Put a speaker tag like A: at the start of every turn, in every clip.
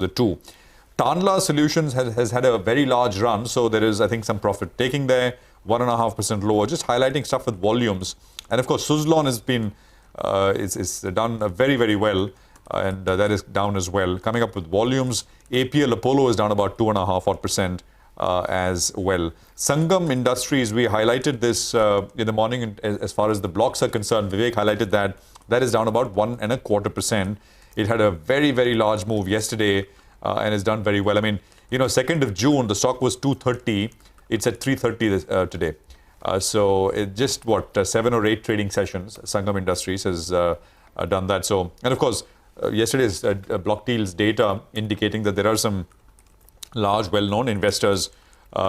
A: the two. Tanla Solutions has had a very large run, so there is, I think, some profit taking there, 1.5% lower, just highlighting stuff with volumes. And of course, Suzlon has been is done very, very well, and that is down as well. Coming up with volumes, APL Apollo is down about 2.5% as well. Sangam Industries, we highlighted this in the morning as far as the blocks are concerned. Vivek highlighted that is down about 1.25%. It had a very, very large move yesterday and has done very well. I mean, 2nd of June, the stock was 230. It's at 330 today. So it just 7 or 8 trading sessions. Sangam Industries has done that. So, and of course, yesterday's block deals data indicating that there are some large, well-known investors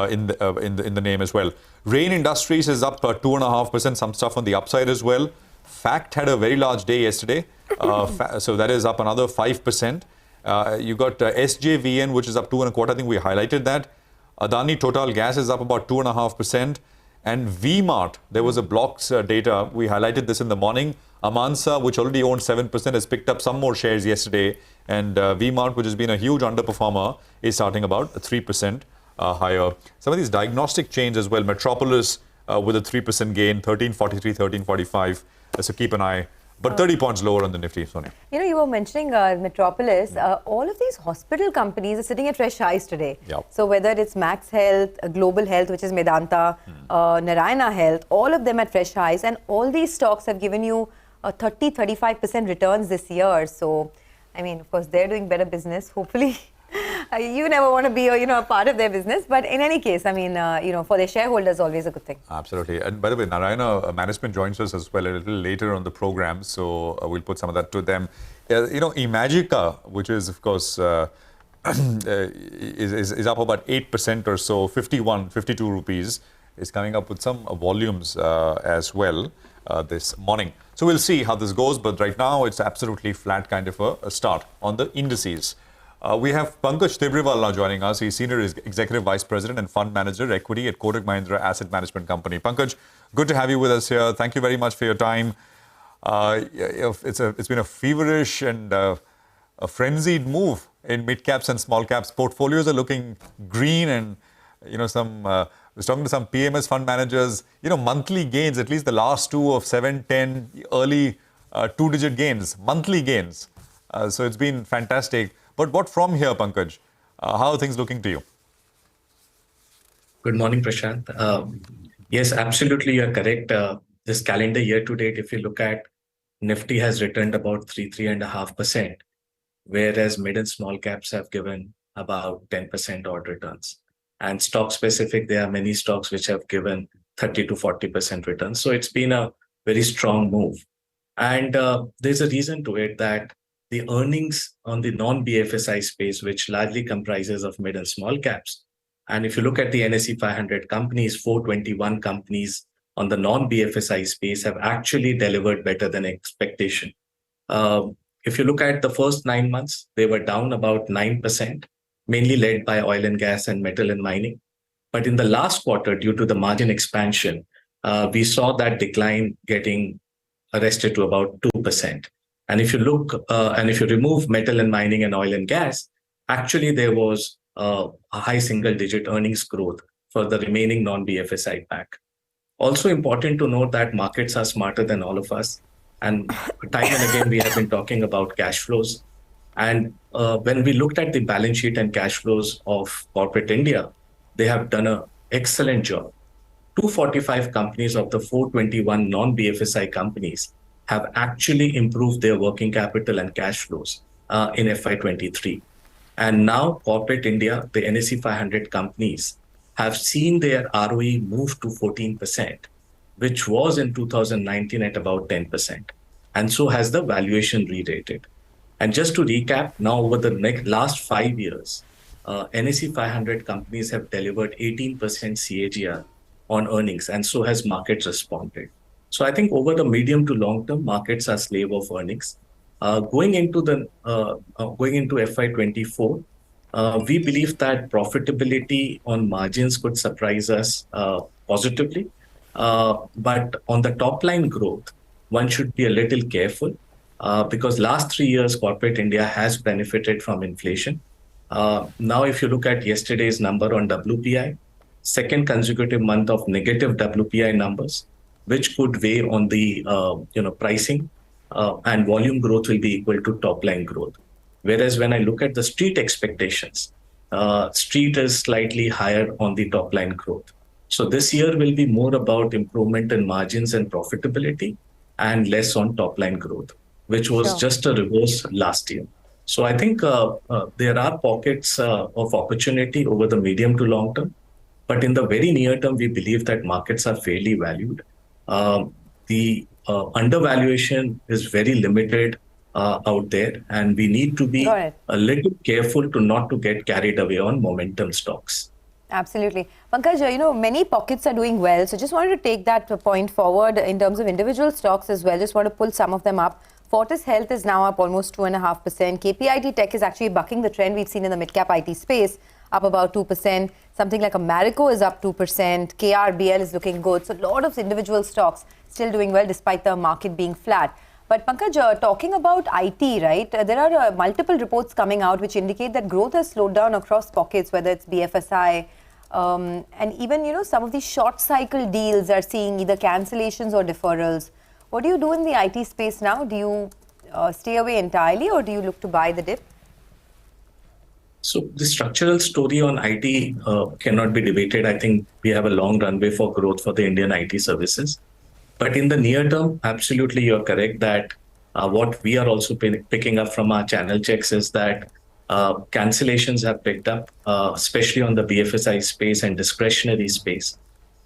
A: in the name as well. Rain Industries is up 2.5%. Some stuff on the upside as well. Fact had a very large day yesterday, so that is up another 5%. You got SJVN, which is up 2.25%. I think we highlighted that. Adani Total Gas is up about 2.5%. And V-Mart, there was a blocks data. We highlighted this in the morning. Amansa, which already owned 7%, has picked up some more shares yesterday. And V-Mart, which has been a huge underperformer, is starting about 3% higher. Some of these diagnostic chains as well. Metropolis with a 3% gain, 1343, 1345. So keep an eye. But 30 points lower on the Nifty, Sonia.
B: You were mentioning Metropolis. All of these hospital companies are sitting at fresh highs today.
A: Yep.
B: So whether it's Max Health, Global Health, which is Medanta, Narayana Health, all of them at fresh highs. And all these stocks have given you 30-35% returns this year. So, I mean, of course, they're doing better business, hopefully. You never want to be a part of their business, but in any case, I mean, for their shareholders, always a good thing.
A: Absolutely. And by the way, Narayana management joins us as well a little later on the program, so we'll put some of that to them. Imagica, which is of course is up about 8% or so, 52 rupees, is coming up with some volumes as well this morning. So we'll see how this goes, but right now it's absolutely flat kind of a start on the indices. We have Pankaj Tibriwal now joining us. He's Senior Executive Vice President and Fund Manager, Equity at Kotak Mahindra Asset Management Company. Pankaj, good to have you with us here. Thank you very much for your time. It's been a feverish and a frenzied move in mid-caps and small-caps. Portfolios are looking green and, I was talking to some PMS fund managers, monthly gains, at least the last two of 7, 10, early two-digit gains, monthly gains. So it's been fantastic. But what from here, Pankaj? How are things looking to you?
C: Good morning, Prashant. Yes, absolutely, you're correct. This calendar year to date, if you look at Nifty has returned about 3.5%, whereas mid and small caps have given about 10% odd returns. And stock specific, there are many stocks which have given 30 to 40% returns. So it's been a very strong move. And there's a reason to it that the earnings on the non-BFSI space, which largely comprises of mid and small caps. And if you look at the NSE 500 companies, 421 companies on the non-BFSI space have actually delivered better than expectation. If you look at the first 9 months, they were down about 9%, mainly led by oil and gas and metal and mining. But in the last quarter, due to the margin expansion, we saw that decline getting arrested to about 2%. And if you look, and if you remove metal and mining and oil and gas, actually there was a high single-digit earnings growth for the remaining non-BFSI pack. Also important to note that markets are smarter than all of us. And time and again, we have been talking about cash flows. And when we looked at the balance sheet and cash flows of corporate India, they have done an excellent job. 245 companies of the 421 non-BFSI companies have actually improved their working capital and cash flows in FY23. And now corporate India, the NSE 500 companies, have seen their ROE move to 14%, which was in 2019 at about 10%. And so has the valuation re-rated. And just to recap, now over the last 5 years, NSE 500 companies have delivered 18% CAGR on earnings, and so has markets responded. So I think over the medium to long term, markets are slave of earnings. Going into FY24, we believe that profitability on margins could surprise us positively. But on the top line growth, one should be a little careful because last 3 years, corporate India has benefited from inflation. Now, if you look at yesterday's number on WPI, second consecutive month of negative WPI numbers, which could weigh on the pricing, and volume growth will be equal to top line growth. Whereas when I look at the street expectations, street is slightly higher on the top line growth. So this year will be more about improvement in margins and profitability and less on top line growth, which was just a reverse last year. So I think there are pockets of opportunity over the medium to long term. But in the very near term, we believe that markets are fairly valued. The undervaluation is very limited out there, and we need to be a little careful not to get carried away on momentum stocks.
B: Absolutely. Pankaj, many pockets are doing well. So just wanted to take that point forward in terms of individual stocks as well. Just want to pull some of them up. Fortis Health is now up almost 2.5%. KPIT Tech is actually bucking the trend we've seen in the mid-cap IT space, up about 2%. Something like a Marico is up 2%. KRBL is looking good. So a lot of individual stocks still doing well despite the market being flat. But Pankaj, talking about IT, right, there are multiple reports coming out which indicate that growth has slowed down across pockets, whether it's BFSI, and even, some of these short cycle deals are seeing either cancellations or deferrals. What do you do in the IT space now? Do you stay away entirely, or do you look to buy the dip?
C: So the structural story on IT cannot be debated. I think we have a long runway for growth for the Indian IT services. But in the near term, absolutely, you're correct that what we are also picking up from our channel checks is that cancellations have picked up, especially on the BFSI space and discretionary space.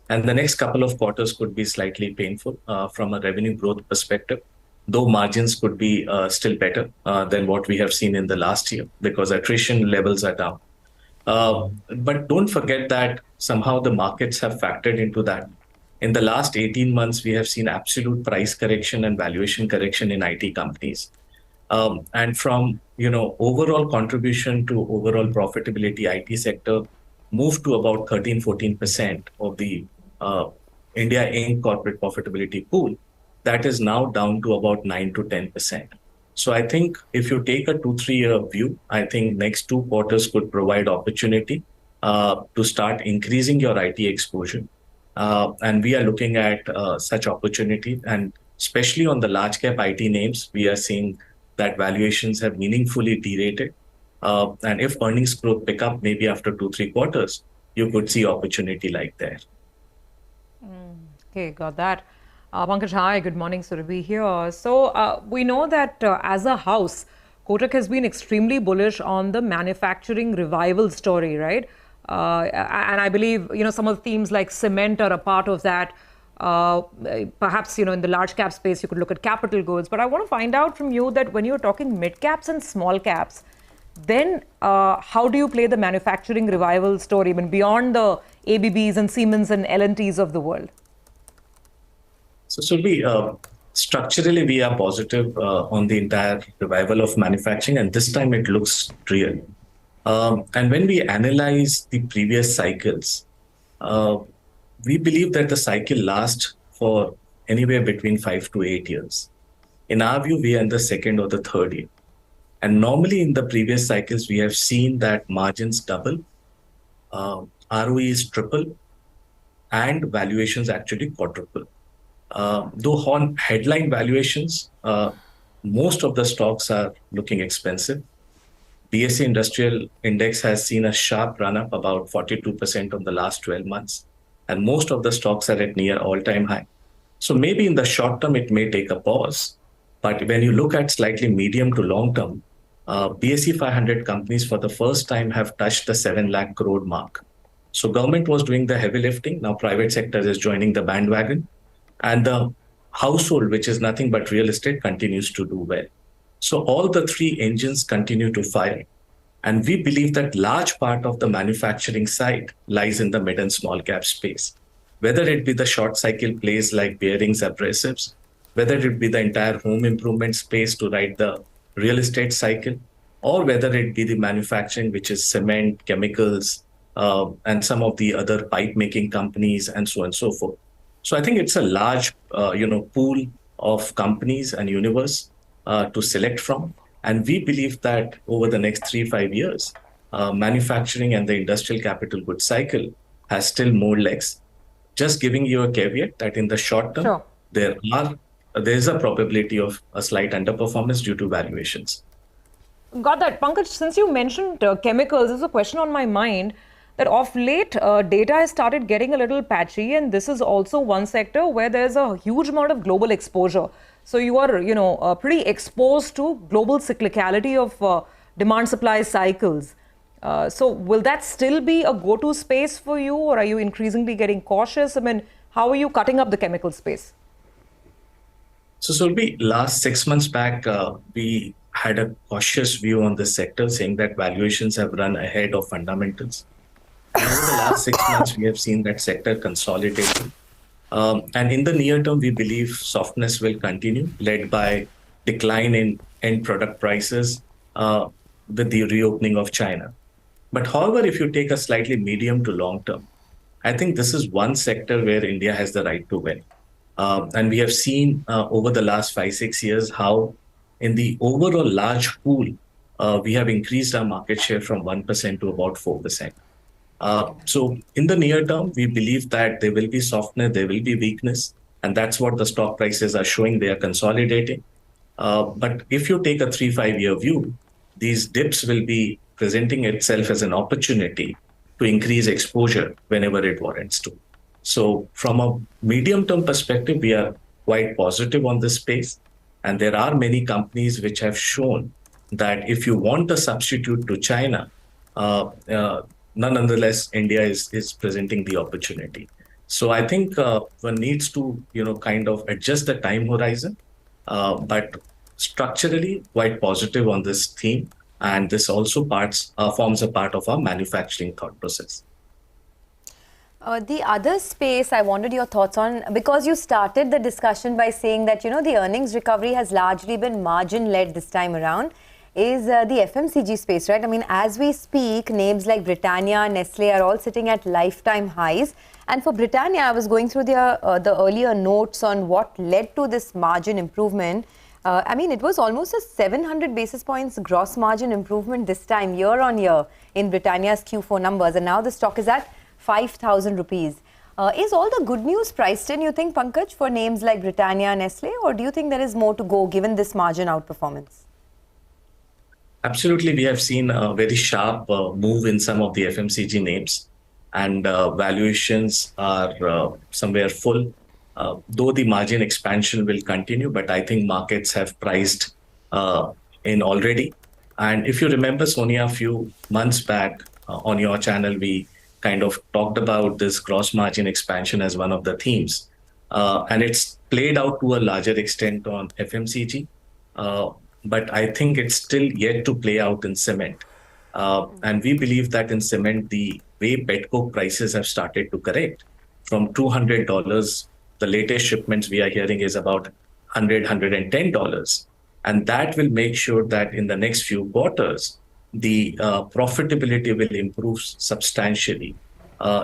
C: And the next couple of quarters could be slightly painful from a revenue growth perspective, though margins could be still better than what we have seen in the last year because attrition levels are down. But don't forget that somehow the markets have factored into that. In the last 18 months, we have seen absolute price correction and valuation correction in IT companies. And from overall contribution to overall profitability, IT sector moved to about 13-14% of the India Inc. corporate profitability pool. That is now down to about 9 to 10%. So I think if you take a 2-3 year view, I think next 2 quarters could provide opportunity to start increasing your IT exposure. And we are looking at such opportunity, and especially on the large cap IT names, we are seeing that valuations have meaningfully derated. And if earnings growth pick up maybe after 2-3 quarters, you could see opportunity like that.
D: Okay, got that. Pankaj, hi, good morning, Surabhi here. So we know that as a house, Kotak has been extremely bullish on the manufacturing revival story, right? And I believe, some of the themes like cement are a part of that. Perhaps, in the large cap space, you could look at capital goods. But I want to find out from you that when you're talking mid caps and small caps, then how do you play the manufacturing revival story beyond the ABBs and Siemens and L&Ts of the world?
C: So structurally, we are positive on the entire revival of manufacturing, and this time it looks real. And when we analyze the previous cycles, we believe that the cycle lasts for anywhere between 5 to 8 years. In our view, we are in the second or the third year. And normally in the previous cycles, we have seen that margins double, ROEs triple, and valuations actually quadruple. Though on headline valuations, most of the stocks are looking expensive. BSE Industrial Index has seen a sharp run up, about 42% of the last 12 months. And most of the stocks are at near all-time high. So maybe in the short term, it may take a pause. But when you look at slightly medium to long term, BSE 500 companies for the first time have touched the 7 lakh crore mark. So government was doing the heavy lifting. Now private sector is joining the bandwagon. And the household, which is nothing but real estate, continues to do well. So all the three engines continue to fire. And we believe that large part of the manufacturing side lies in the mid and small cap space. Whether it be the short cycle plays like bearings, abrasives, whether it be the entire home improvement space to ride the real estate cycle, or whether it be the manufacturing, which is cement, chemicals, and some of the other pipe making companies, and so on and so forth. So I think it's a large, pool of companies and universe to select from. And we believe that over the next 3-5 years, manufacturing and the industrial capital goods cycle has still more legs. Just giving you a caveat that in the short term,
D: Sure.
C: there is a probability of a slight underperformance due to valuations.
D: Got that. Pankaj, since you mentioned chemicals, there's a question on my mind that of late, data has started getting a little patchy, and this is also one sector where there's a huge amount of global exposure. So you are, pretty exposed to global cyclicality of demand-supply cycles. So will that still be a go-to space for you, or are you increasingly getting cautious? I mean, how are you cutting up the chemical space?
C: So Surabhi, last 6 months back, we had a cautious view on this sector, saying that valuations have run ahead of fundamentals. And over the last 6 months, we have seen that sector consolidating. And in the near term, we believe softness will continue, led by decline in end product prices with the reopening of China. But however, if you take a slightly medium to long term, I think this is one sector where India has the right to win. And we have seen over the last 5-6 years how in the overall large pool, we have increased our market share from 1% to about 4%. So in the near term, we believe that there will be softness, there will be weakness, and that's what the stock prices are showing. They are consolidating. But if you take a 3-5 year view, these dips will be presenting itself as an opportunity to increase exposure whenever it warrants to. So from a medium-term perspective, we are quite positive on this space. And there are many companies which have shown that if you want a substitute to China, nonetheless, India is presenting the opportunity. So I think one needs to, kind of adjust the time horizon, but structurally quite positive on this theme. And this also forms a part of our manufacturing thought process.
B: The other space I wanted your thoughts on, because you started the discussion by saying that, the earnings recovery has largely been margin-led this time around, is the FMCG space, right? I mean, as we speak, names like Britannia, Nestle are all sitting at lifetime highs. And for Britannia, I was going through the earlier notes on what led to this margin improvement. I mean, it was almost a 700 basis points gross margin improvement this time, year on year, in Britannia's Q4 numbers. And now the stock is at 5,000 rupees. Is all the good news priced in, you think, Pankaj, for names like Britannia, Nestle, or do you think there is more to go given this margin outperformance?
C: Absolutely. We have seen a very sharp move in some of the FMCG names, and valuations are somewhere full. Though the margin expansion will continue, but I think markets have priced in already. And if you remember, Sonia, a few months back on your channel, we kind of talked about this gross margin expansion as one of the themes. And it's played out to a larger extent on FMCG. But I think it's still yet to play out in cement. And we believe that in cement, the way petcoke prices have started to correct from $200, the latest shipments we are hearing is about $100, $110. And that will make sure that in the next few quarters, the profitability will improve substantially.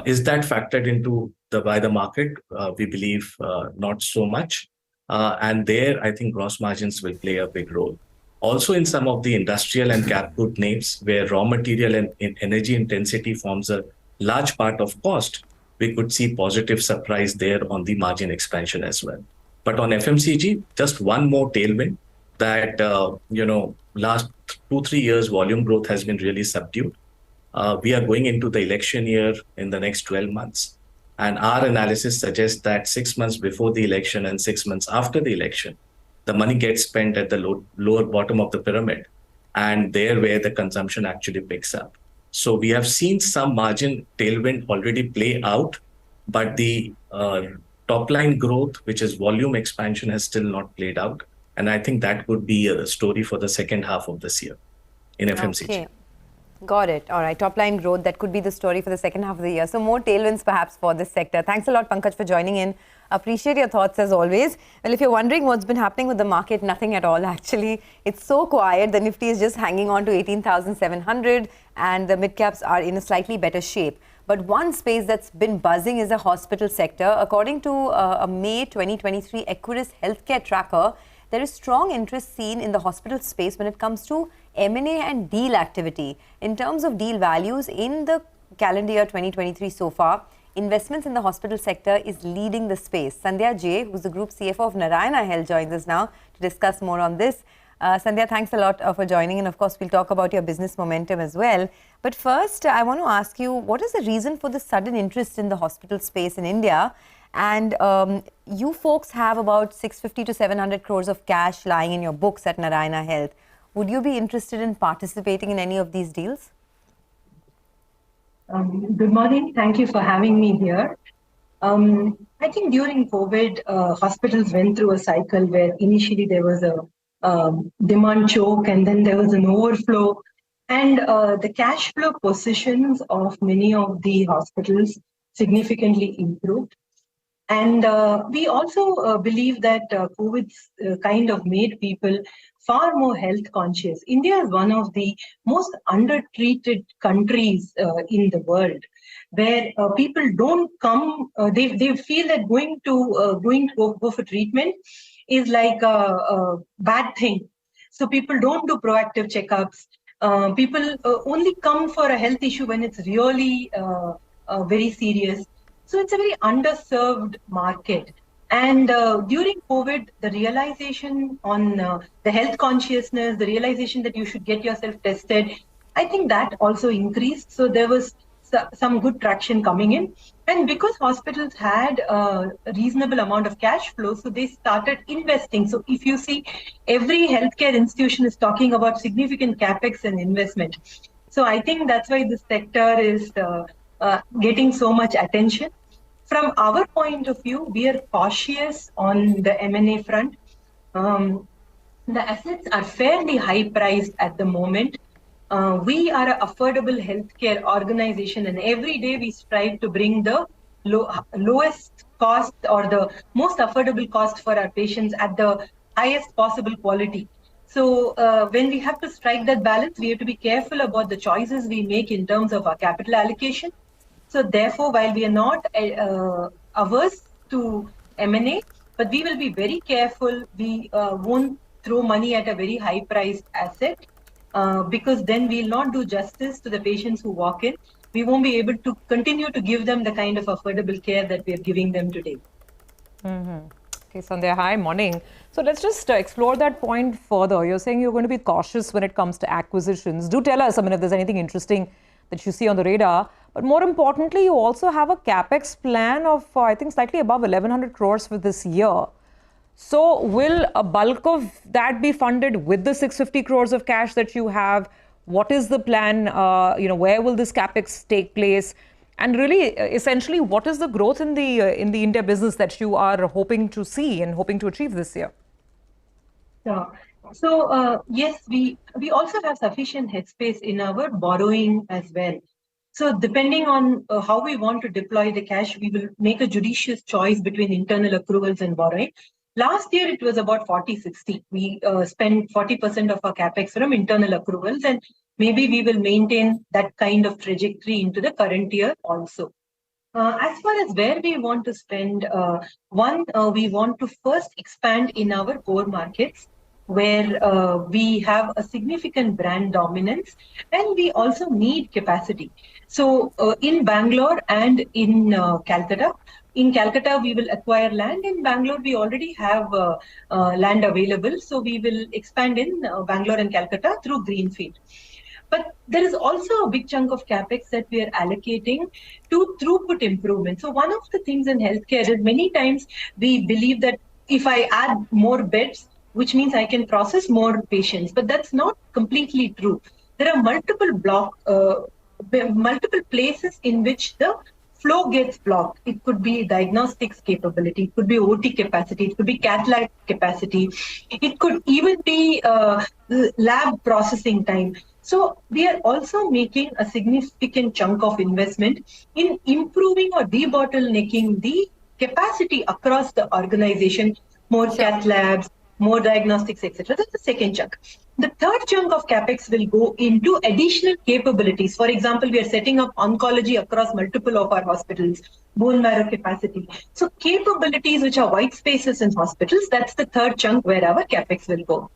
C: Is that factored into by the market? We believe not so much. And there, I think gross margins will play a big role. Also in some of the industrial and cap good names where raw material and energy intensity forms a large part of cost, we could see positive surprise there on the margin expansion as well. But on FMCG, just one more tailwind that, last 2-3 years, volume growth has been really subdued. We are going into the election year in the next 12 months. And our analysis suggests that 6 months before the election and 6 months after the election, the money gets spent at the lower bottom of the pyramid, and there where the consumption actually picks up. So we have seen some margin tailwind already play out, but the top line growth, which is volume expansion, has still not played out. And I think that could be a story for the second half of this year in FMCG.
B: Okay. Got it. All right. Top line growth, that could be the story for the second half of the year. So more tailwinds perhaps for this sector. Thanks a lot, Pankaj, for joining in. Appreciate your thoughts as always. Well, if you're wondering what's been happening with the market, nothing at all actually. It's so quiet. The Nifty is just hanging on to 18,700 and the mid-caps are in a slightly better shape. But one space that's been buzzing is the hospital sector. According to a May 2023 Equirus healthcare tracker, there is strong interest seen in the hospital space when it comes to M&A and deal activity. In terms of deal values in the calendar year 2023 so far, investments in the hospital sector is leading the space. Sandhya J, who's the Group CFO of Narayana Health, joins us now to discuss more on this. Sandhya, thanks a lot for joining, and of course we'll talk about your business momentum as well. But first, I want to ask you, what is the reason for the sudden interest in the hospital space in India? And you folks have about 650 to 700 crores of cash lying in your books at Narayana Health. Would you be interested in participating in any of these deals?
E: Good morning. Thank you for having me here. I think during COVID, hospitals went through a cycle where initially there was a demand choke, and then there was an overflow, and the cash flow positions of many of the hospitals significantly improved. And we also believe that COVID kind of made people far more health conscious. India is one of the most undertreated countries in the world, where people don't come, they feel that going to go for treatment is like a bad thing. So people don't do proactive checkups. People only come for a health issue when it's really very serious. So it's a very underserved market. And during COVID, the realization on the health consciousness, the realization that you should get yourself tested, I think that also increased. So there was some good traction coming in. And because hospitals had a reasonable amount of cash flow, so they started investing. So if you see, every healthcare institution is talking about significant capex and investment. So I think that's why this sector is getting so much attention. From our point of view, we are cautious on the M&A front. The assets are fairly high priced at the moment. We are an affordable healthcare organization, and every day we strive to bring the lowest cost or the most affordable cost for our patients at the highest possible quality. So when we have to strike that balance, we have to be careful about the choices we make in terms of our capital allocation. So therefore, while we are not averse to M&A, but we will be very careful. We won't throw money at a very high-priced asset because then we'll not do justice to the patients who walk in. We won't be able to continue to give them the kind of affordable care that we are giving them today.
D: Okay, Sandhya, hi, morning. So let's just explore that point further. You're saying you're going to be cautious when it comes to acquisitions. Do tell us, if there's anything interesting that you see on the radar. But more importantly, you also have a capex plan of, I think, slightly above 1,100 crores for this year. So will a bulk of that be funded with the 650 crores of cash that you have? What is the plan? Where will this capex take place? And really, essentially, what is the growth in the India business that you are hoping to see and hoping to achieve this year?
E: Yeah. So yes, we also have sufficient headspace in our borrowing as well. So depending on how we want to deploy the cash, we will make a judicious choice between internal accruals and borrowing. Last year, it was about 40-60. We spent 40% of our capex from internal accruals, and maybe we will maintain that kind of trajectory into the current year also. As far as where we want to spend, we want to first expand in our core markets, where we have a significant brand dominance, and we also need capacity. So in Bangalore and in Calcutta, we will acquire land. In Bangalore, we already have land available. So we will expand in Bangalore and Calcutta through Greenfield. But there is also a big chunk of capex that we are allocating to throughput improvement. So one of the things in healthcare is many times we believe that if I add more beds, which means I can process more patients, but that's not completely true. There are multiple places in which the flow gets blocked. It could be diagnostics capability, it could be OT capacity, it could be cath lab capacity, it could even be lab processing time. So we are also making a significant chunk of investment in improving or debottlenecking the capacity across the organization, more cath labs, more diagnostics, etc. That's the second chunk. The third chunk of capex will go into additional capabilities. For example, we are setting up oncology across multiple of our hospitals, bone marrow capacity. So capabilities which are white spaces in hospitals, that's the third chunk where our capex will go.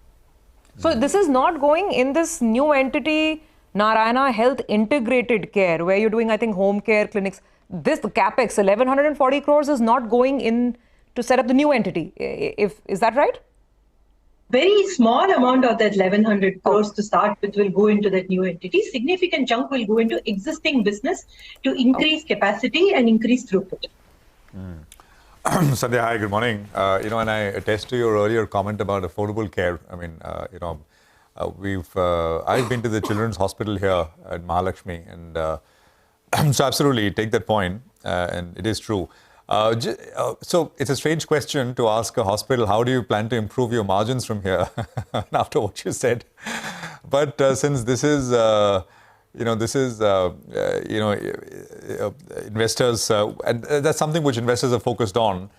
D: So this is not going in this new entity, Narayana Health Integrated Care, where you're doing, I think, home care clinics. This capex, 1140 crores, is not going in to set up the new entity. Is that right?
E: Very small amount of that 1100 crores to start with will go into that new entity. Significant chunk will go into existing business to increase capacity and increase throughput.
A: Sandhya, hi, good morning. And I attest to your earlier comment about affordable care. I mean, I've been to the Children's Hospital here at Mahalakshmi, and so absolutely take that point, and it is true. So it's a strange question to ask a hospital, how do you plan to improve your margins from here after what you said? But since this is, investors, and that's something which investors are focused on.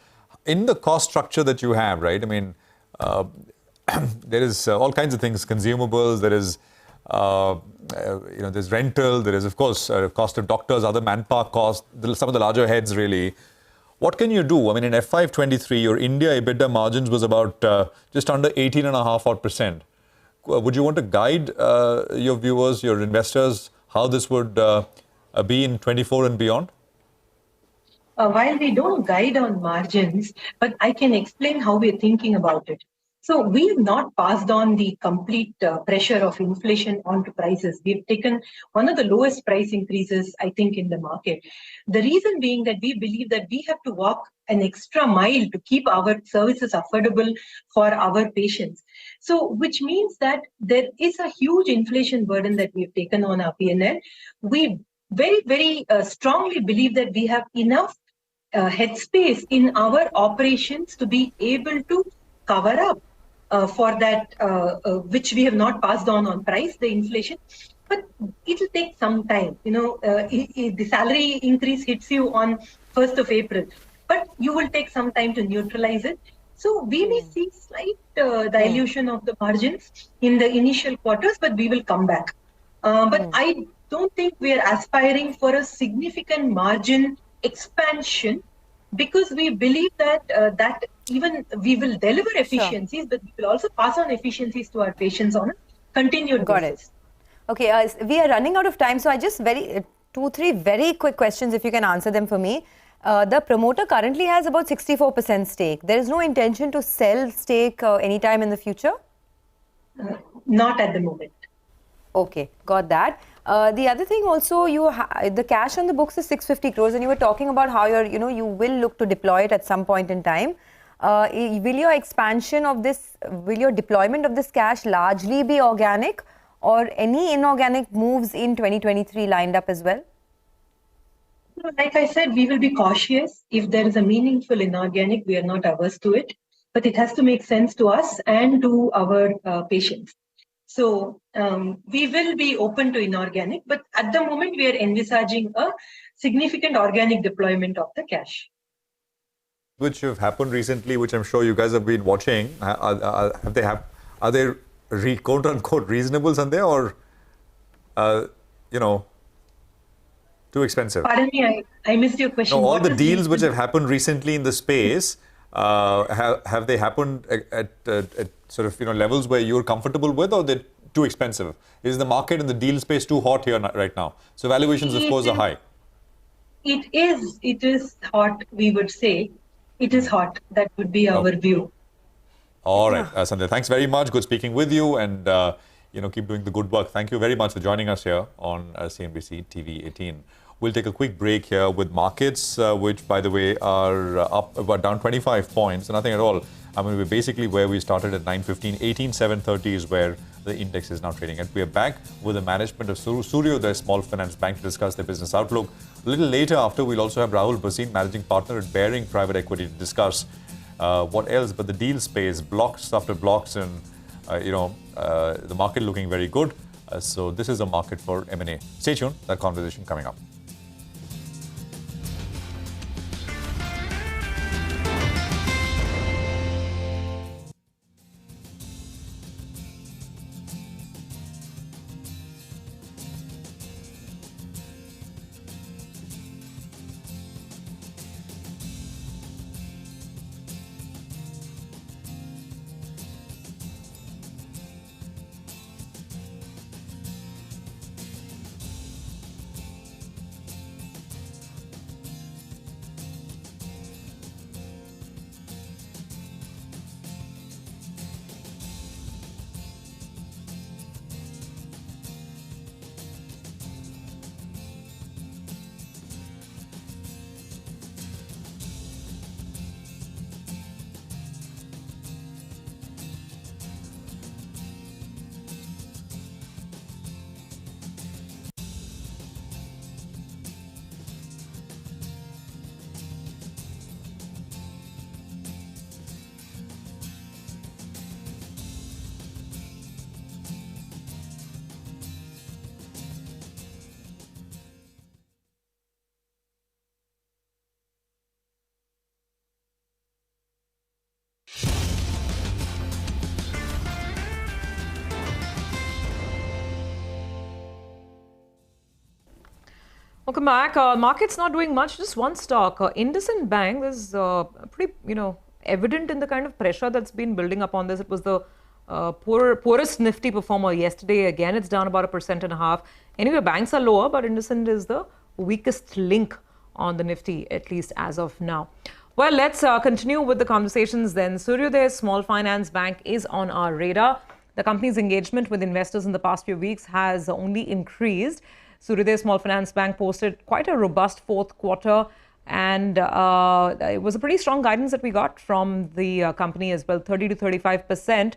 A: In the cost structure that you have, right? I mean, there is all kinds of things, consumables, there is, there's rental, there is, of course, cost of doctors, other manpower costs, some of the larger heads really. What can you do? I mean, in FY23, your India EBITDA margins was about just under 18.5%. Would you want to guide your viewers, your investors, how this would be in 24 and beyond?
E: While we don't guide on margins, but I can explain how we're thinking about it. So we have not passed on the complete pressure of inflation onto prices. We've taken one of the lowest price increases, I think, in the market. The reason being that we believe that we have to walk an extra mile to keep our services affordable for our patients. So, which means that there is a huge inflation burden that we've taken on our P&L. We very, very strongly believe that we have enough headspace in our operations to be able to cover up for that, which we have not passed on price, the inflation. But it will take some time. The salary increase hits you on 1st of April, but you will take some time to neutralize it. So we may see slight dilution of the margins in the initial quarters, but we will come back. But I don't think we are aspiring for a significant margin expansion, because we believe that even we will deliver efficiencies, but we will also pass on efficiencies to our patients on a continued basis.
B: Got it. Okay, we are running out of time, so I just two, three very quick questions, if you can answer them for me. The promoter currently has about 64% stake. There is no intention to sell stake anytime in the future?
E: Not at the moment.
B: Okay, got that. The other thing also, the cash on the books is 650 crores, and you were talking about how you will look to deploy it at some point in time. Will your deployment of this cash largely be organic, or any inorganic moves in 2023 lined up as well?
E: Like I said, we will be cautious. If there is a meaningful inorganic, we are not averse to it, but it has to make sense to us and to our patients. So we will be open to inorganic, but at the moment we are envisaging a significant organic deployment of the cash.
A: Which have happened recently, which I'm sure you guys have been watching. Are they quote unquote reasonable, Sandhya, or too expensive?
E: Pardon me, I missed your question.
A: No, all the deals which have happened recently in the space, have they happened at sort of levels where you're comfortable with, or they're too expensive? Is the market in the deal space too hot here right now? So valuations, of course, are high.
E: It is hot, we would say. It is hot. That would be our view.
A: All right, Sandhya, thanks very much. Good speaking with you, and keep doing the good work. Thank you very much for joining us here on CNBC-TV18. We'll take a quick break here with markets, which, by the way, are up about down 25 points, nothing at all. I mean, we're basically where we started at 9:15. 18,730 is where the index is now trading. And we are back with the management of Suryoday Small Finance Bank to discuss their business outlook. A little later after, we'll also have Rahul Bhasin, managing partner at Bearing Private Equity, to discuss what else but the deal space, blocks after blocks, and the market looking very good. So this is a market for M&A. Stay tuned. That conversation coming up.
D: Welcome back. Market's not doing much. Just one stock, Indices Bank, is pretty, evident in the kind of pressure that's been building up on this. It was the poorest Nifty performer yesterday. Again, it's down about 1.5%. Anyway, banks are lower, but Indices is the weakest link on the Nifty, at least as of now. Well, let's continue with the conversations then. Suryoday Small Finance Bank is on our radar. The company's engagement with investors in the past few weeks has only increased. Suryoday Small Finance Bank posted quite a robust fourth quarter, and it was a pretty strong guidance that we got from the company as well, 30 to 35%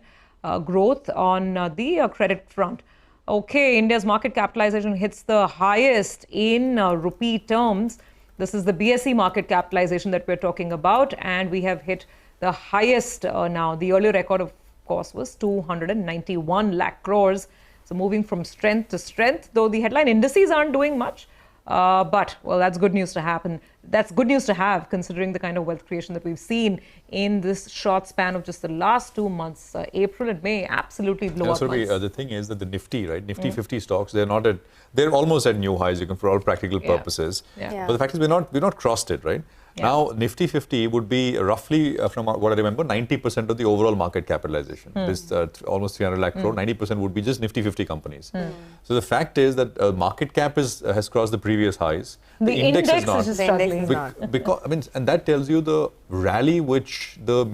D: growth on the credit front. Okay, India's market capitalization hits the highest in rupee terms. This is the BSE market capitalization that we're talking about, and we have hit the highest now. The earlier record, of course, was 291 lakh crores. So moving from strength to strength, though the headline indices aren't doing much. But, well, that's good news to happen. That's good news to have, considering the kind of wealth creation that we've seen in this short span of just the last 2 months. April and May absolutely blew up.
A: The thing is that the Nifty, right? Nifty 50 stocks, they're almost at new highs, for all practical purposes.
D: Yeah.
A: But the fact is we're not crossed it, right? Yeah. Now, Nifty 50 would be roughly, from what I remember, 90% of the overall market capitalization. This almost 300 lakh crore, 90% would be just Nifty 50 companies. So the fact is that market cap has crossed the previous highs.
D: The index is not.
B: The index is not.
A: Because and that tells you the rally which the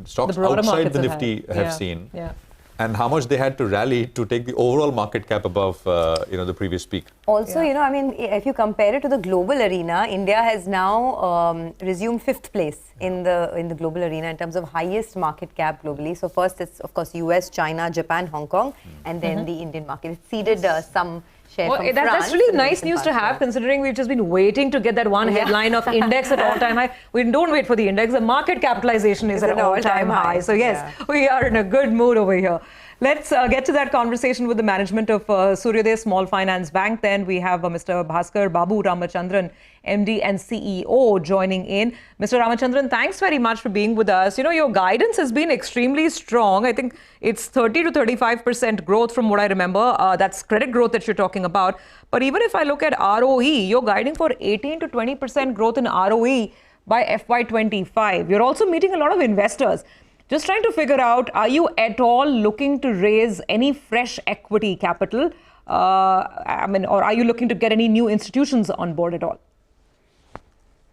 A: stocks outside the Nifty have seen.
D: Yeah.
A: And how much they had to rally to take the overall market cap above, the previous peak.
B: Also, if you compare it to the global arena, India has now resumed 5th place in the global arena in terms of highest market cap globally. So first, it's of course US, China, Japan, Hong Kong, and then the Indian market. It ceded some share from France.
D: That's really nice news to have, considering we've just been waiting to get that one headline of index at all-time high. We don't wait for the index. The market capitalization is at an all-time high. So yes, we are in a good mood over here. Let's get to that conversation with the management of Suryoday Small Finance Bank. Then we have Mr. Bhaskar Babu Ramachandran, MD and CEO, joining in. Mr. Ramachandran, thanks very much for being with us. Your guidance has been extremely strong. I think it's 30 to 35% growth from what I remember. That's credit growth that you're talking about. But even if I look at ROE, you're guiding for 18 to 20% growth in ROE by FY25. You're also meeting a lot of investors. Just trying to figure out, are you at all looking to raise any fresh equity capital? Or are you looking to get any new institutions on board at all?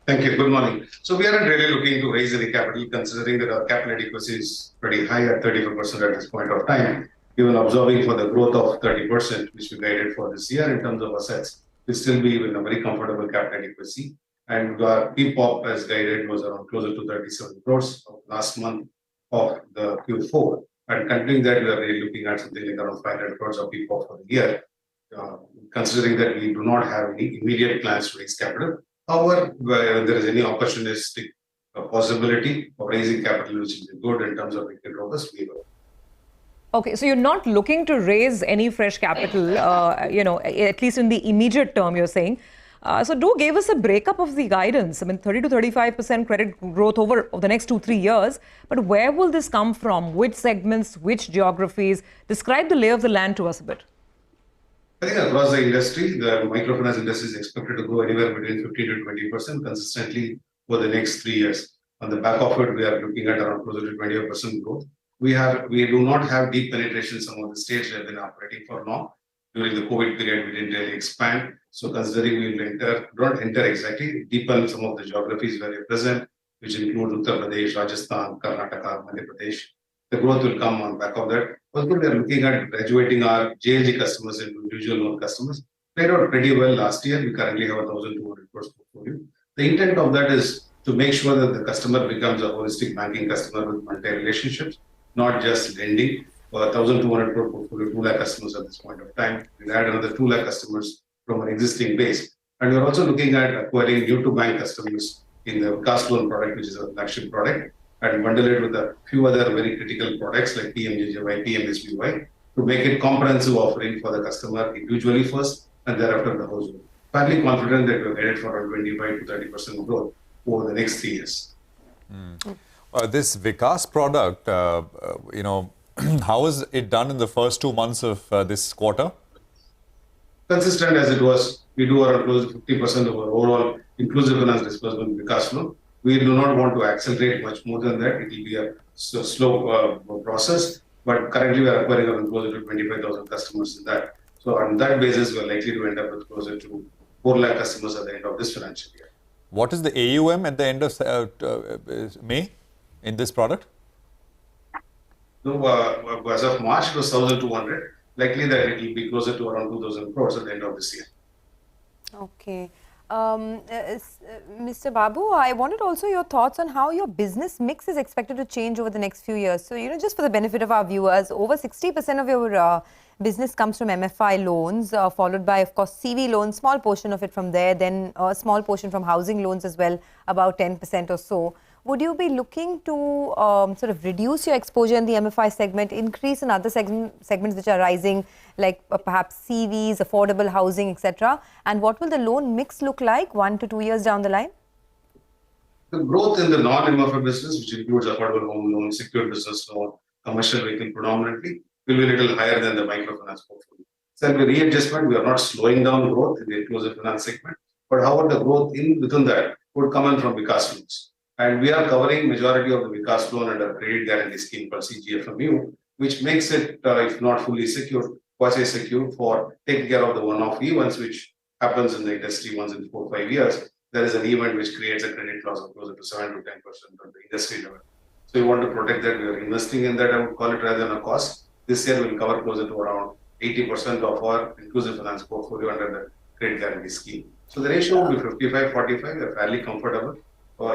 F: Thank you. Good morning. So we aren't really looking to raise any capital, considering that our capital adequacy is pretty high at 34% at this point of time. Even observing for the growth of 30%, which we guided for this year in terms of assets, we still be in a very comfortable capital adequacy. And our PPOP, as guided, was around closer to 37 crores last month of the Q4, and continuing that, we are really looking at something like around 500 crores of PPOP for the year, considering that we do not have any immediate plans to raise capital. However, where there is any opportunistic possibility of raising capital, which is good in terms of making robust, we will.
D: Okay, so you're not looking to raise any fresh capital, at least in the immediate term, you're saying. So do give us a breakup of the guidance. 30 to 35% credit growth over the next 2-3 years. But where will this come from? Which segments, which geographies? Describe the lay of the land to us a bit.
F: I think across the industry, the microfinance industry is expected to grow anywhere between 15 to 20% consistently for the next 3 years. On the back of it, we are looking at around closer to 20% growth. We do not have deep penetration in some of the states we have been operating for now. During the COVID period, we didn't really expand. So considering we will don't enter exactly, deepen some of the geographies where we are present, which include Uttar Pradesh, Rajasthan, Karnataka, Madhya Pradesh. The growth will come on back of that. Also, we are looking at graduating our JLG customers into individual loan customers. Played out pretty well last year. We currently have a 1,200 crores portfolio. The intent of that is to make sure that the customer becomes a holistic banking customer with multi-relationships, not just lending. 1,200 crore portfolio, 2 lakh customers at this point of time. We'll add another 2 lakh customers from our existing base. And we're also looking at acquiring new-to-bank customers in the cash loan product, which is a flagship product, and bundle it with a few other very critical products like PMJJY, PMSBY, to make it comprehensive offering for the customer individually first, and thereafter the household. Fairly confident that we're headed for a 25 to 30% growth over the next 3 years.
A: This Vikas product, how is it done in the first 2 months of this quarter?
F: Consistent as it was we do around close to 50% of our overall inclusive finance disbursement Vikas loan. We do not want to accelerate much more than that. It will be a slow process, but currently we are acquiring around closer to 25,000 customers in that. So on that basis, we are likely to end up with closer to 4 lakh customers at the end of this financial year.
A: What is the AUM at the end of May in this product?
F: So, as of March, it was 1,200. Likely that it will be closer to around 2,000 crores at the end of this year.
B: Okay. Mr. Babu, I wanted also your thoughts on how your business mix is expected to change over the next few years. So, just for the benefit of our viewers, over 60% of your business comes from MFI loans, followed by, of course, CV loans, small portion of it from there, then a small portion from housing loans as well, about 10% or so. Would you be looking to sort of reduce your exposure in the MFI segment, increase in other segments which are rising, like perhaps CVs, affordable housing, etc.? And what will the loan mix look like 1 to 2 years down the line?
F: The growth in the non-MFI business, which includes affordable home loan, secured business loan, commercial vehicle predominantly, will be a little higher than the microfinance portfolio. So, with readjustment, we are not slowing down growth in the inclusive finance segment, but however, the growth within that would come in from Vikas loans. And we are covering majority of the Vikas loan under credit guarantee scheme called CGFMU, which makes it, if not fully secured, quasi-secured for taking care of the one-off events which happens in the industry once in 4 or 5 years. There is an event which creates a credit loss of closer to 7 to 10% on the industry level. So we want to protect that. We are investing in that. I would call it rather than a cost. This year we'll cover closer to around 80% of our inclusive finance portfolio under the credit guarantee scheme. So the ratio will be 55-45. We are fairly comfortable.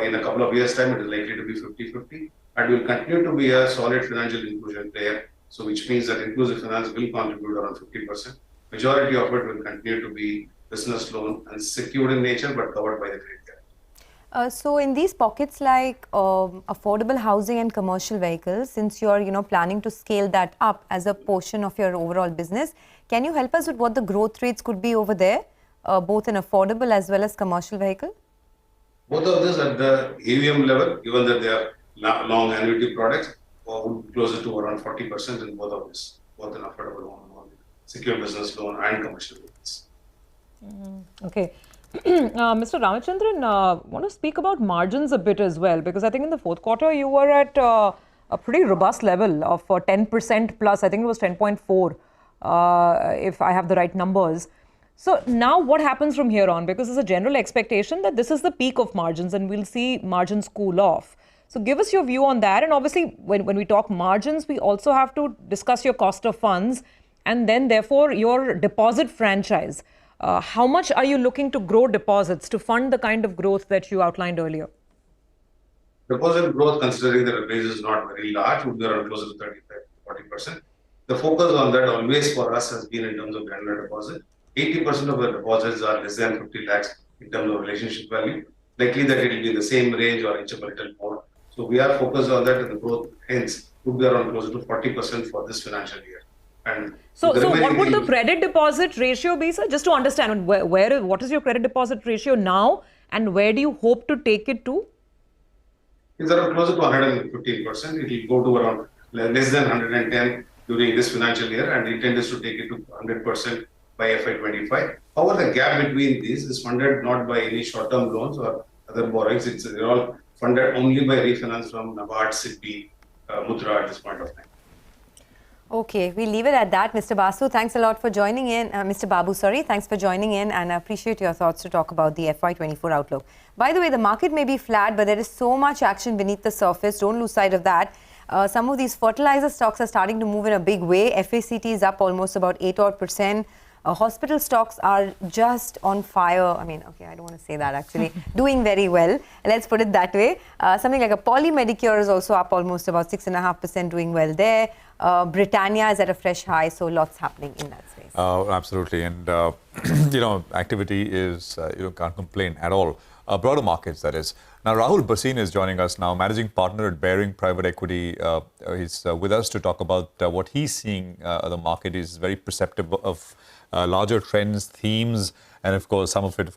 F: In a couple of years' time, it is likely to be 50-50, and will continue to be a solid financial inclusion player. So, which means that inclusive finance will contribute around 50%. Majority of it will continue to be business loan and secured in nature, but covered by the credit guarantee.
B: So, in these pockets like affordable housing and commercial vehicles, since you are planning to scale that up as a portion of your overall business, can you help us with what the growth rates could be over there, both in affordable as well as commercial vehicle?
F: Both of this at the AUM level, given that they are long annuity products, would be closer to around 40% in both of this, both in affordable loan, secure business loan, and commercial vehicles.
D: Okay. Mr. Ramachandran, want to speak about margins a bit as well, because I think in the fourth quarter you were at a pretty robust level of 10% plus. I think it was 10.4, if I have the right numbers. So now what happens from here on? Because there's a general expectation that this is the peak of margins and we'll see margins cool off. So give us your view on that. And obviously, when we talk margins, we also have to discuss your cost of funds and then therefore your deposit franchise. How much are you looking to grow deposits to fund the kind of growth that you outlined earlier?
F: Deposit growth, considering that the base is not very large, would be around closer to 35-40%. The focus on that always for us has been in terms of granular deposit. 80% of the deposits are less than 50 lakhs in terms of relationship value. Likely that it will be in the same range or inch a little more. So we are focused on that, and the growth hence would be around closer to 40% for this financial year. And
D: so what would the credit deposit ratio be, sir? Just to understand, what is your credit deposit ratio now, and where do you hope to take it to?
F: It's around closer to 115%. It will go to around less than 110 during this financial year, and the intent is to take it to 100% by FY25. However, the gap between these is funded not by any short-term loans or other borrowings. They're all funded only by refinance from NABARD, SIDBI, Mudra at this point of time.
B: Okay, we'll leave it at that. Mr. Basu, thanks a lot for joining in. Mr. Babu, sorry, thanks for joining in, and I appreciate your thoughts to talk about the FY24 outlook. By the way, the market may be flat, but there is so much action beneath the surface. Don't lose sight of that. Some of these fertilizer stocks are starting to move in a big way. FACT is up almost about 8%. Hospital stocks are just on fire. I mean, okay, I don't want to say that actually. Doing very well. Let's put it that way. Something like a Poly Medicure is also up almost about 6.5%, doing well there. Britannia is at a fresh high, so lots happening in that space.
A: Absolutely. And, activity is, can't complain at all. Broader markets, that is. Now, Rahul Bhasin is joining us now, managing partner at Bearing Private Equity. He's with us to talk about what he's seeing. The market is very perceptive of larger trends, themes, and of course, some of it,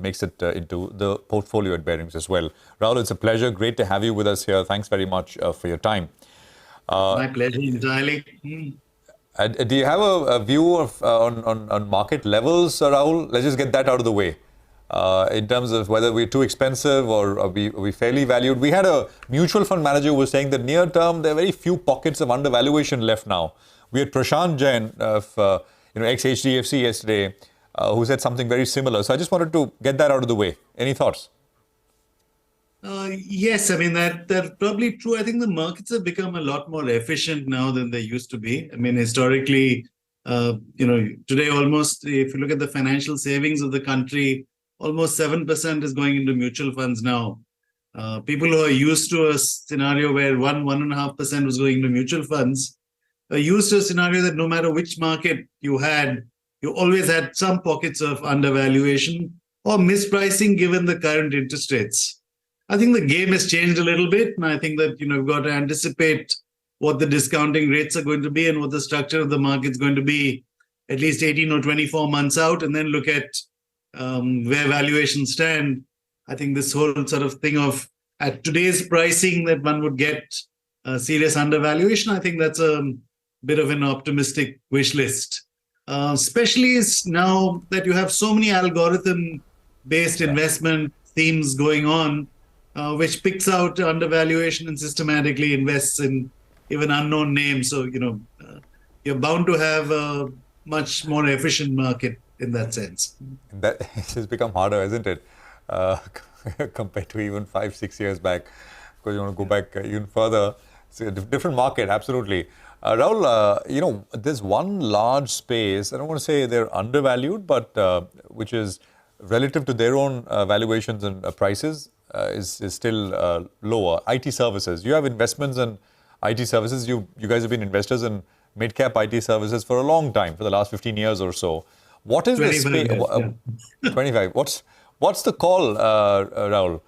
A: makes it into the portfolio at Bearings as well. Rahul, it's a pleasure. Great to have you with us here. Thanks very much for your time.
G: My pleasure entirely.
A: Do you have a view of on market levels, Rahul? Let's just get that out of the way. In terms of whether we're too expensive or are we fairly valued. We had a mutual fund manager who was saying that near term there are very few pockets of undervaluation left now. We had Prashant Jain of ex-HDFC yesterday who said something very similar. So I just wanted to get that out of the way. Any thoughts?
G: Yes, I mean, that's probably true. I think the markets have become a lot more efficient now than they used to be. I mean, historically, today almost, if you look at the financial savings of the country, almost 7% is going into mutual funds now. People who are used to a scenario where 1.5% was going into mutual funds are used to a scenario that no matter which market you always had some pockets of undervaluation or mispricing given the current interest rates. I think the game has changed a little bit, and I think that we've got to anticipate what the discounting rates are going to be and what the structure of the market is going to be at least 18 or 24 months out, and then look at where valuations stand. I think this whole sort of thing of at today's pricing that one would get a serious undervaluation, I think that's a bit of an optimistic wish list. Especially now that you have so many algorithm-based investment themes going on, which picks out undervaluation and systematically invests in even unknown names. So, you're bound to have a much more efficient market in that sense.
A: That has become harder, isn't it? Compared to even 5-6 years back. Because you want to go back even further. It's a different market, absolutely. Rahul, there's one large space, I don't want to say they're undervalued, but which is relative to their own valuations and prices, is still lower. IT services. You have investments in IT services. You guys have been investors in mid-cap IT services for a long time, for the last 15 years or so. What is the space? 25. What's the call, Rahul,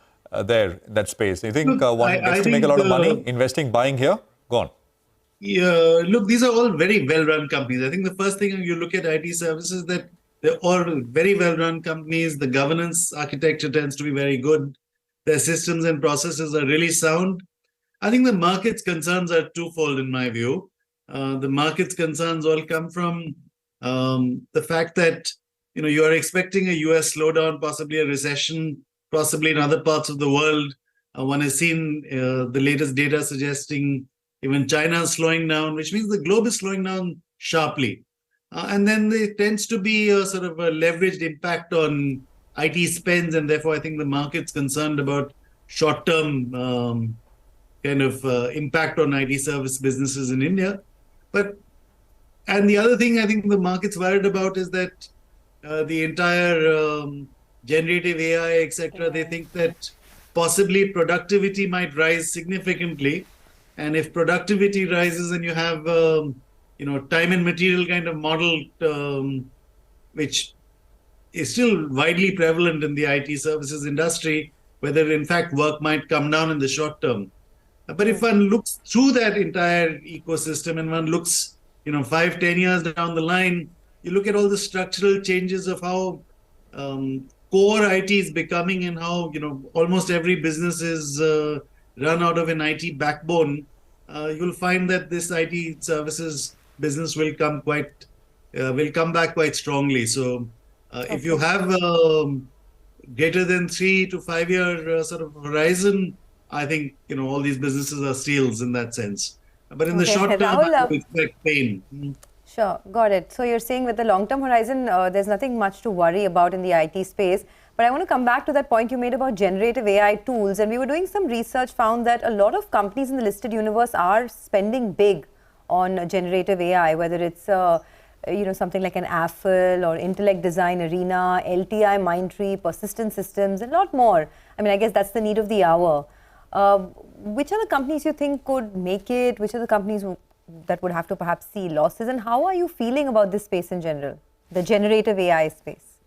A: there, that space? Do you think one gets to make a lot of money investing, buying here? Go on.
G: Yeah, look, these are all very well-run companies. I think the first thing you look at IT services, that they're all very well-run companies. The governance architecture tends to be very good. Their systems and processes are really sound. I think the market's concerns are twofold in my view. The market's concerns all come from the fact that you are expecting a US slowdown, possibly a recession, possibly in other parts of the world. One has seen the latest data suggesting even China is slowing down, which means the globe is slowing down sharply. And then there tends to be a sort of a leveraged impact on IT spends, and therefore I think the market's concerned about short-term impact on IT service businesses in India. And the other thing I think the market's worried about is that the entire generative AI, etc., they think that possibly productivity might rise significantly. And if productivity rises and you have, time and material kind of model, which is still widely prevalent in the IT services industry, whether in fact work might come down in the short term. But if one looks through that entire ecosystem and one looks, 5-10 years down the line, you look at all the structural changes of how core IT is becoming and how, almost every business is run out of an IT backbone, you'll find that this IT services business will come back quite strongly. So if you have greater than 3 to 5 year sort of horizon, I think all these businesses are steals in that sense. But in the short term, I would expect pain.
B: Sure, got it. So you're saying with the long-term horizon, there's nothing much to worry about in the IT space. But I want to come back to that point you made about generative AI tools. And we were doing some research, found that a lot of companies in the listed universe are spending big on generative AI, whether it's something like an Apple or Intellect Design Arena, LTI Mindtree, Persistent Systems, a lot more. I mean, I guess that's the need of the hour. Which are the companies you think could make it? Which are the companies that would have to perhaps see losses? And how are you feeling about this space in general, the generative AI space?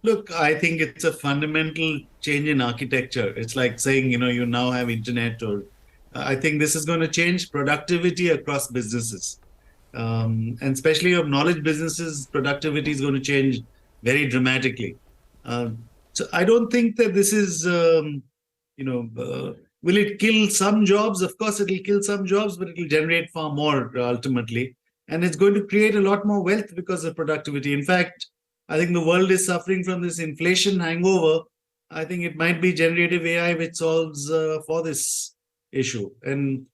G: Look, I think it's a fundamental change in architecture. It's like saying, you now have internet, or I think this is going to change productivity across businesses. And especially of knowledge businesses, productivity is going to change very dramatically. So I don't think that this is, will it kill some jobs? Of course, it will kill some jobs, but it will generate far more ultimately. and it's going to create a lot more wealth because of productivity. In fact, I think the world is suffering from this inflation hangover. I think it might be generative AI which solves for this issue. And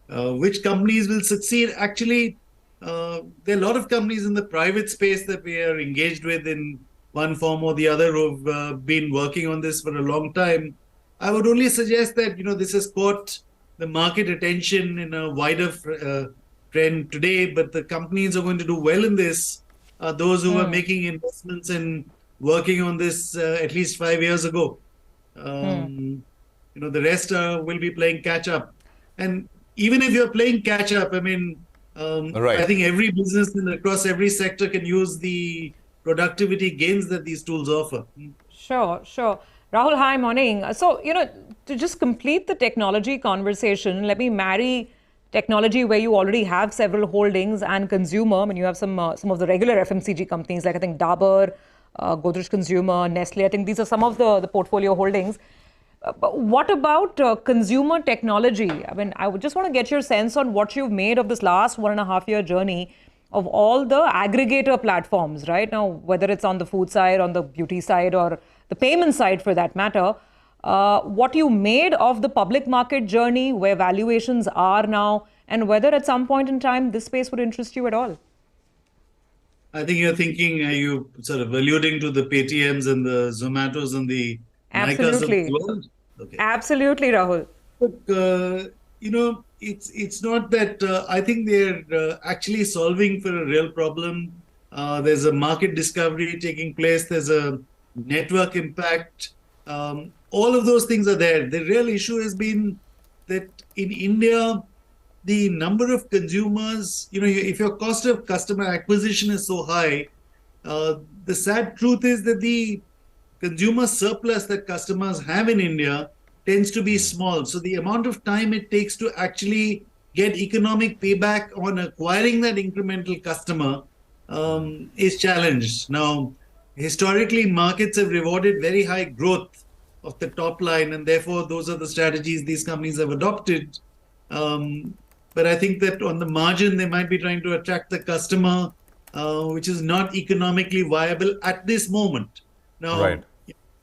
G: which companies will succeed? Actually, there are a lot of companies in the private space that we are engaged with in one form or the other who've been working on this for a long time. I would only suggest that, this has caught the market attention in a wider trend today, but the companies who are going to do well in this are those who are making investments and working on this at least 5 years ago. The rest will be playing catch up. And even if you're playing catch up, I think every business and across every sector can use the productivity gains that these tools offer.
D: Sure. Rahul, hi, morning. So, to just complete the technology conversation, let me marry technology where you already have several holdings and consumer. I mean, you have some of the regular FMCG companies, like I think Dabur, Godrej Consumer, Nestle. I think these are some of the portfolio holdings. But what about consumer technology? I mean, I would just want to get your sense on what you've made of this last 1.5-year journey of all the aggregator platforms, right? Now, whether it's on the food side, on the beauty side, or the payment side for that matter, what you made of the public market journey, where valuations are now, and whether at some point in time this space would interest you at all.
G: I think you're thinking, are you sort of alluding to the Paytms and the Zomatos and the Nykas of the world? Okay.
D: Absolutely, Rahul.
G: Look, it's not that I think they're actually solving for a real problem. There's a market discovery taking place. There's a network impact. All of those things are there. The real issue has been that in India, the number of consumers, if your cost of customer acquisition is so high, the sad truth is that the consumer surplus that customers have in India tends to be small. So the amount of time it takes to actually get economic payback on acquiring that incremental customer is challenged. Now, historically, markets have rewarded very high growth of the top line, and therefore those are the strategies these companies have adopted. But I think that on the margin, they might be trying to attract the customer, which is not economically viable at this moment. Now,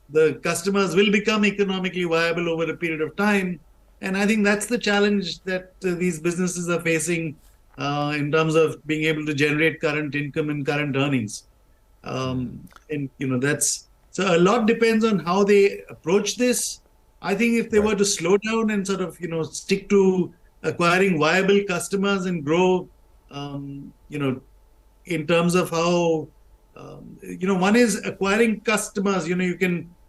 G: the customers will become economically viable over a period of time. And I think that's the challenge that these businesses are facing in terms of being able to generate current income and current earnings. So a lot depends on how they approach this. I think if they were to slow down and sort of, stick to acquiring viable customers and grow, in terms of how, one is acquiring customers,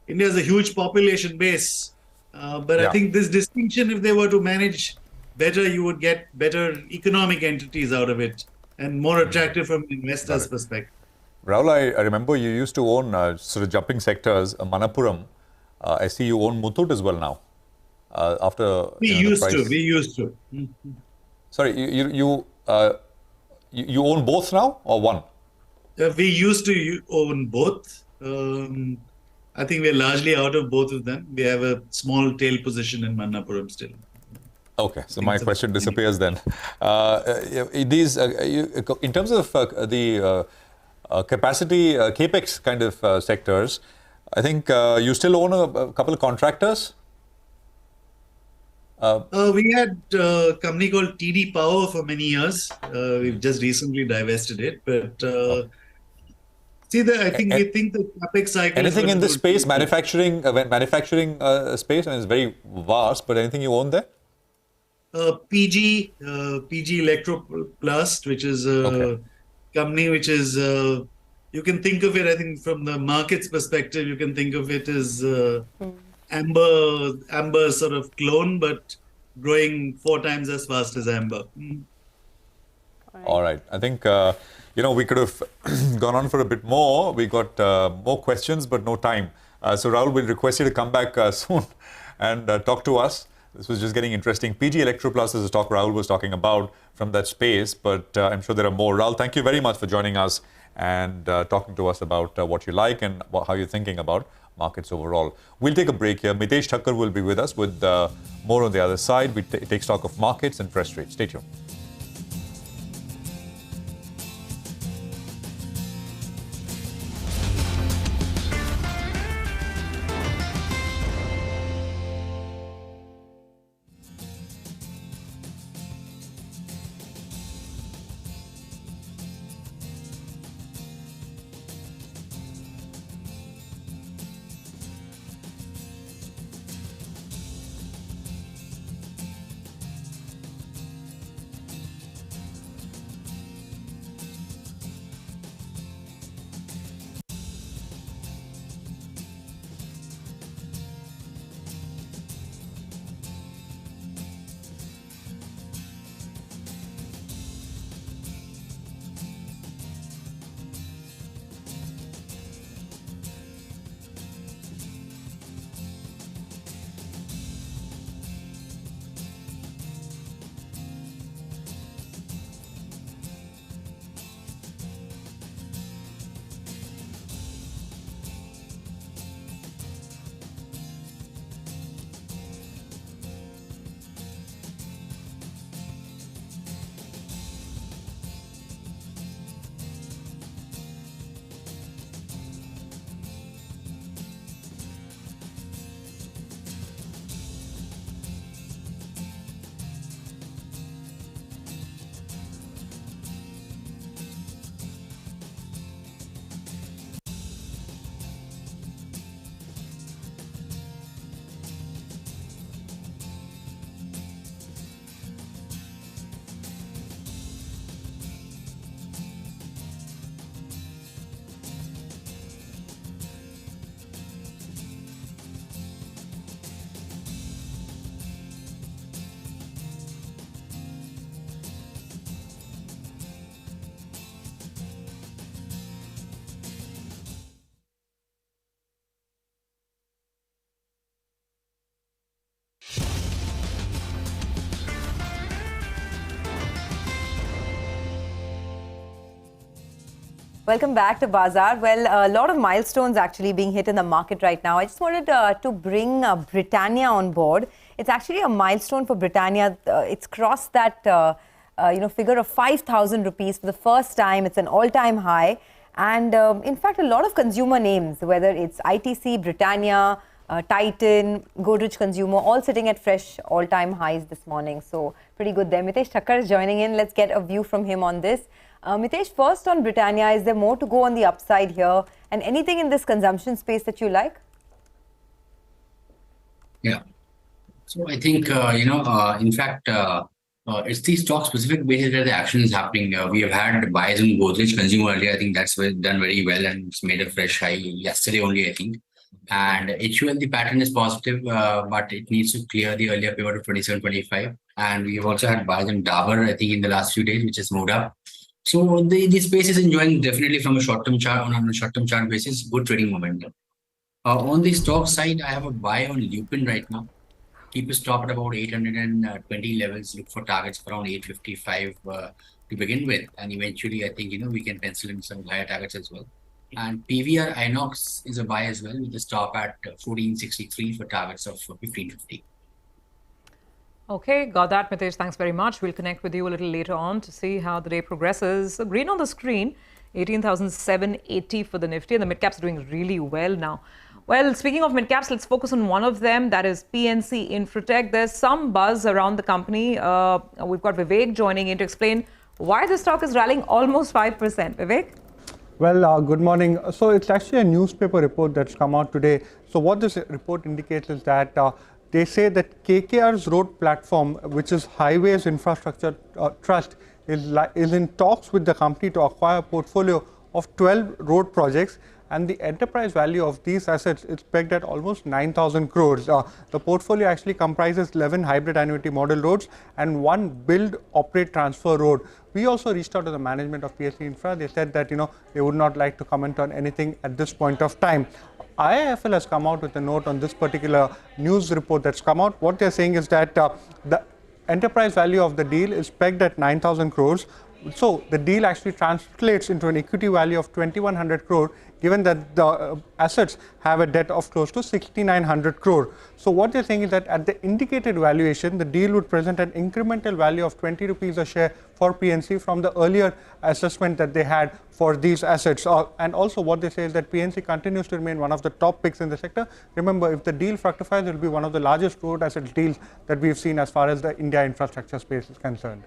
G: India has a huge population base, but I think this distinction, if they were to manage better, you would get better economic entities out of it and more attractive from an investor's perspective.
A: Rahul, I remember you used to own sort of jumping sectors, Manappuram. I see you own Muthoot as well now. After
G: we used to.
A: Sorry, you own both now or one?
G: We used to own both. I think we're largely out of both of them. We have a small tail position in Manappuram still.
A: Okay, so my question disappears then. These, in terms of the capacity, capex kind of sectors, I think you still own a couple of contractors?
G: We had a company called TD Power for many years. We've just recently divested it, but I think we think the capex cycle.
A: Anything in this space, manufacturing space, and it's very vast. But anything you own there?
G: PG Electroplast, which is a company which is you can think of it. I think from the market's perspective, you can think of it as Amber sort of clone, but growing 4 times as fast as Amber.
A: All right. I think, we could have gone on for a bit more. We got more questions, but no time. So Rahul, we'll request you to come back soon and talk to us. This was just getting interesting. PG Electroplast is a stock Rahul was talking about from that space, but I'm sure there are more. Rahul, thank you very much for joining us and talking to us about what you like and how you're thinking about markets overall. We'll take a break here. Mitesh Thakkar will be with us with more on the other side. We take stock of markets and fresh trade. Stay tuned.
B: Welcome back to Bazaar. Well, a lot of milestones actually being hit in the market right now. I just wanted to bring Britannia on board. It's actually a milestone for Britannia. It's crossed that figure of 5,000 rupees for the first time. It's an all-time high. And in fact, a lot of consumer names, whether it's ITC, Britannia, Titan, Godrej Consumer, all sitting at fresh all-time highs this morning. So pretty good there. Mitesh Thakkar is joining in. Let's get a view from him on this. Mitesh, first on Britannia, is there more to go on the upside here? And anything in this consumption space that you like?
H: Yeah. So I think, in fact, it's the stock specific basis where the action is happening. We have had buys in Godrej Consumer earlier. I think that's done very well and it's made a fresh high yesterday only, I think. And HCL, the pattern is positive, but it needs to clear the earlier pivot of 27.25. And we've also had buys in Dabur, I think, in the last few days, which has moved up. So the space is enjoying definitely from a short-term chart, on a short-term chart basis, good trading momentum. On the stock side, I have a buy on Lupin right now. Keep a stop at about 820 levels. Look for targets around 855 to begin with. And eventually, I think, we can pencil in some higher targets as well. And PVR Inox is a buy as well with a stop at 1463 for targets of 1550.
D: Okay, got that, Mitesh. Thanks very much. We'll connect with you a little later on to see how the day progresses. So green on the screen, 18,780 for the Nifty, and the mid-caps are doing really well now. Well, speaking of mid-caps, let's focus on one of them, that is PNC Infratech. There's some buzz around the company. We've got Vivek joining in to explain why the stock is rallying almost 5%. Vivek?
I: Well, good morning. So it's actually a newspaper report that's come out today. So what this report indicates is that they say that KKR's road platform, which is Highways Infrastructure Trust, is in talks with the company to acquire a portfolio of 12 road projects, and the enterprise value of these assets is pegged at almost 9,000 crores. The portfolio actually comprises 11 hybrid annuity model roads and 1 build, operate, transfer road. We also reached out to the management of PNC Infra. They said that they would not like to comment on anything at this point of time. IIFL has come out with a note on this particular news report that's come out. What they're saying is that the enterprise value of the deal is pegged at 9,000 crores. So the deal actually translates into an equity value of 2,100 crore, given that the assets have a debt of close to 6,900 crore. So what they're saying is that at the indicated valuation, the deal would present an incremental value of 20 rupees a share for PNC from the earlier assessment that they had for these assets. And also what they say is that PNC continues to remain one of the top picks in the sector. Remember, if the deal fructifies, it will be one of the largest road asset deals that we've seen as far as the India infrastructure space is concerned.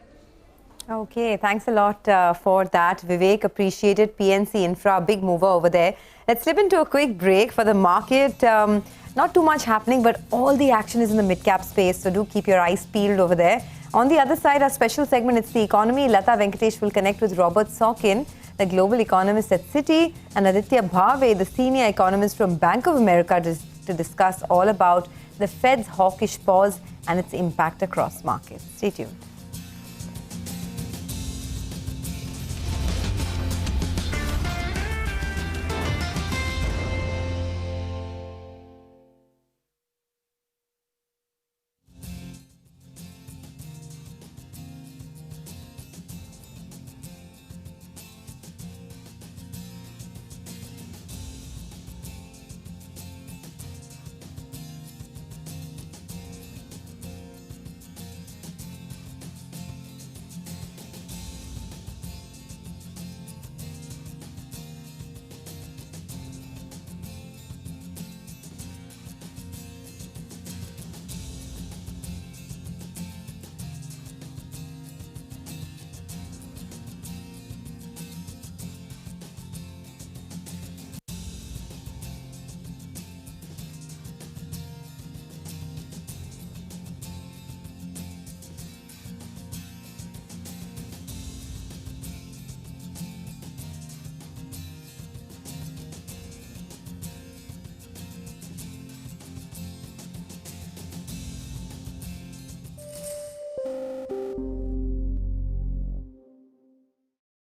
B: Okay, thanks a lot for that, Vivek. Appreciate it. PNC Infra, big mover over there. Let's slip into a quick break for the market. Not too much happening, but all the action is in the mid-cap space, so do keep your eyes peeled over there. On the other side, our special segment, it's the economy. Lata Venkatesh will connect with Robert Sorkin, the global economist at Citi, and Aditya Bhave, the senior economist from Bank of America, to discuss all about the Fed's hawkish pause and its impact across markets. Stay tuned.